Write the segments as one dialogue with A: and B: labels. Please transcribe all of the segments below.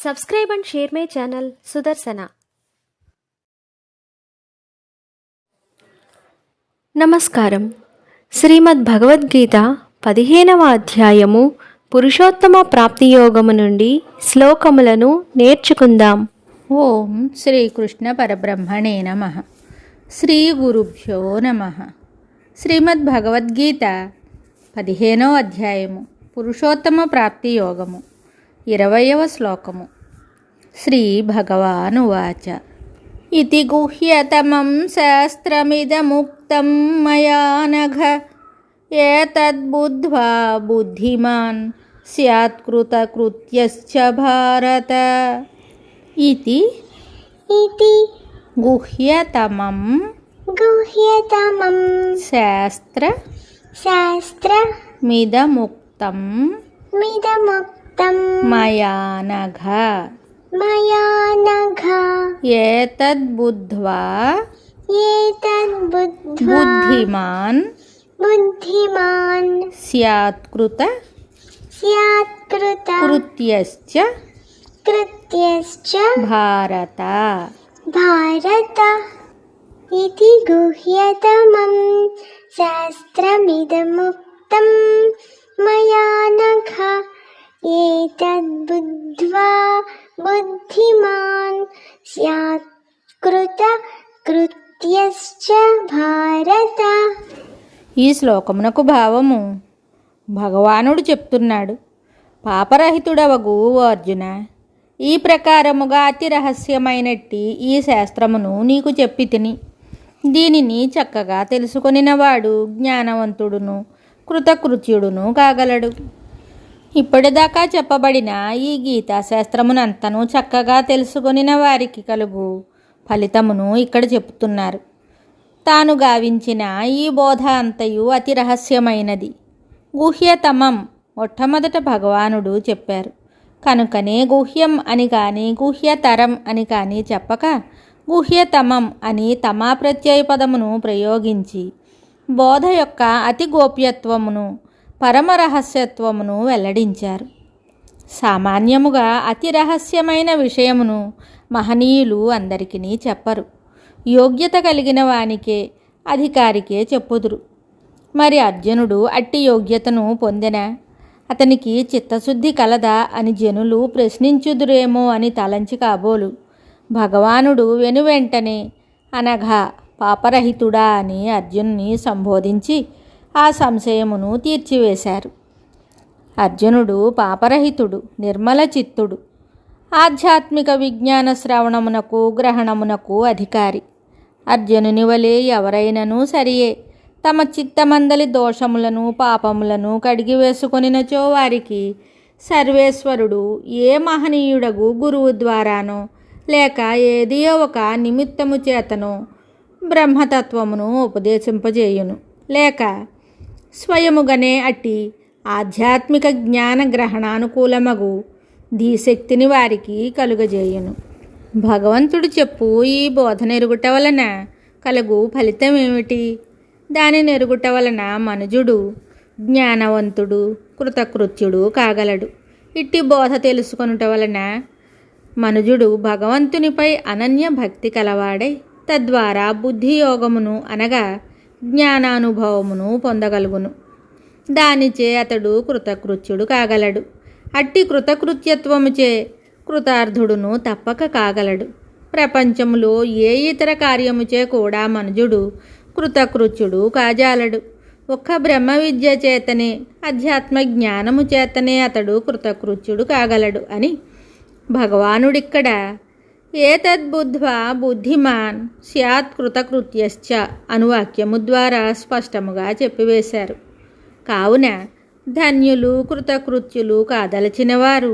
A: Subscribe and share my channel Sudarsana. నమస్కారం. శ్రీమద్ భగవద్గీత 15వ అధ్యాయము పురుషోత్తమ ప్రాప్తి యోగము నుండి శ్లోకములను నేర్చుకుందాం.
B: ఓం శ్రీకృష్ణ పరబ్రహ్మణే నమః. శ్రీ గురుభ్యో నమః. శ్రీమద్ భగవద్గీత 15వ అధ్యాయము పురుషోత్తమ ప్రాప్తి యోగము 20వ శ్లోకము. శ్రీ భగవానువాచ ఇతి గుహ్యతమం శాస్త్రమిదముక్తం మయా నఘ ఏతద్బుద్ధ్వా బుద్ధిమాన్ స్యాత్ కృతకృత్యశ్చ భారత. ఇతి గుహ్యతమం శాస్త్రమిదముక్తం మయా నఘ ఏతద్బుద్ధ్వా బుద్ధిమాన్ స్యాత్ కృత్యశ్చ భారత.
C: ఇతి గుహ్యతమం శాస్త్రమిదముక్తం మయా నఘ ఏతద్బుద్ధ్వా బుద్ధిమాన్ స్యాత్ కృత్యశ్చ భారత.
B: ఈ శ్లోకమునకు భావము భగవానుడు చెప్తున్నాడు. పాపరహితుడవగు ఓ అర్జున, ఈ ప్రకారముగా అతి రహస్యమైనట్టి ఈ శాస్త్రమును నీకు చెప్పి తిని దీనిని చక్కగా తెలుసుకొనినవాడు జ్ఞానవంతుడును కృతకృత్యుడును కాగలడు. ఇప్పటిదాకా చెప్పబడిన ఈ గీతా శాస్త్రమునంతను చక్కగా తెలుసుకొనిన వారికి కలుగు ఫలితమును ఇక్కడ చెప్తున్నారు. తాను గావించిన ఈ బోధ అంతయు అతి రహస్యమైనది, గుహ్యతమం మొట్టమొదట భగవానుడు చెప్పారు. కనుకనే గుహ్యం అని కానీ గుహ్యతరం అని కానీ చెప్పక గుహ్యతమం అని తమా ప్రత్యయ పదమును ప్రయోగించి బోధ యొక్క అతి గోప్యత్వమును పరమరహస్యత్వమును వెల్లడించారు. సామాన్యముగా అతి రహస్యమైన విషయమును మహనీయులు అందరికీ చెప్పరు. యోగ్యత కలిగిన వానికే అధికారికే చెప్పుదురు. మరి అర్జునుడు అట్టి యోగ్యతను పొందిన అతనికి చిత్తశుద్ధి కలదా అని జనులు ప్రశ్నించుదురేమో అని తలంచి కాబోలు భగవానుడు వెనువెంటనే అనగా పాపరహితుడా అని అర్జునుని సంబోధించి ఆ సంశయమును తీర్చివేశారు. అర్జునుడు పాపరహితుడు, నిర్మల చిత్తుడు, ఆధ్యాత్మిక విజ్ఞాన శ్రవణమునకు గ్రహణమునకు అధికారి. అర్జునుని వలె ఎవరైనను సరియే తమ చిత్తమందలి దోషములను పాపములను కడిగివేసుకొనినచో వారికి సర్వేశ్వరుడు ఏ మహనీయుడగు గురువు ద్వారానో లేక ఏదియో ఒక నిమిత్తము చేతనో బ్రహ్మతత్వమును ఉపదేశింపజేయును, లేక స్వయముగానే అట్టి ఆధ్యాత్మిక జ్ఞాన గ్రహణానుకూలమగు ధీశక్తిని వారికి కలుగజేయును. భగవంతుడు చెప్పు ఈ బోధన ఎరుగుట వలన కలుగు ఫలితం ఏమిటి? దానిని ఎరుగుట వలన మనుజుడు జ్ఞానవంతుడు కృతకృత్యుడు కాగలడు. ఇట్టి బోధ తెలుసుకొనుట వలన మనుజుడు భగవంతునిపై అనన్య భక్తి కలవాడై తద్వారా బుద్ధియోగమును అనగా జ్ఞానానుభవమును పొందగలుగును. దానిచే అతడు కృతకృత్యుడు కాగలడు. అట్టి కృతకృత్యత్వముచే కృతార్థుడును తప్పక కాగలడు. ప్రపంచములో ఏ ఇతర కార్యముచే కూడా మనుజుడు కృతకృత్యుడు కాజాలడు. ఒక్క బ్రహ్మ విద్య చేతనే అధ్యాత్మ జ్ఞానము చేతనే అతడు కృతకృత్యుడు కాగలడు అని భగవానుడిక్కడ ఏతద్బుద్ధ్వా బుద్ధిమాన్ స్యాత్ కృతకృత్యశ్చ అనువాక్యము ద్వారా స్పష్టముగా చెప్పివేశారు. కావున ధన్యులు కృతకృత్యులు కాదలచినవారు,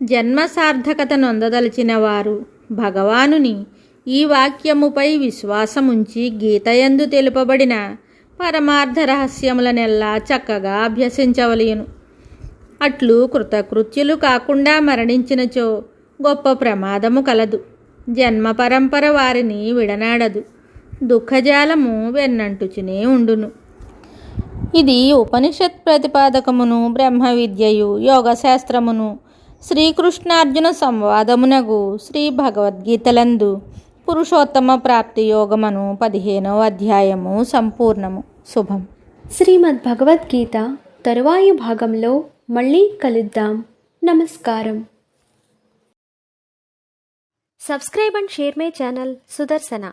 B: జన్మ సార్థకత నొందదలచినవారు భగవానుని ఈ వాక్యముపై విశ్వాసముంచి గీతయందు తెలుపబడిన పరమార్థ రహస్యములనెల్లా చక్కగా అభ్యసించవలయును. అట్లు కృతకృత్యులు కాకుండా మరణించినచో గొప్ప ప్రమాదము కలదు. జన్మ పరంపర వారిని విడనాడదు. దుఃఖజాలము వెన్నంటుచునే ఉండును. ఇది ఉపనిషత్ ప్రతిపాదకమును బ్రహ్మ విద్యయు యోగశాస్త్రమును శ్రీకృష్ణార్జున సంవాదమునగు శ్రీ భగవద్గీతలందు పురుషోత్తమ ప్రాప్తి యోగమను 15వ అధ్యాయము సంపూర్ణము. శుభం.
A: శ్రీమద్ భగవద్గీత తరువాయి భాగంలో మళ్ళీ కలుద్దాం. నమస్కారం. Subscribe and share my channel Sudarshana.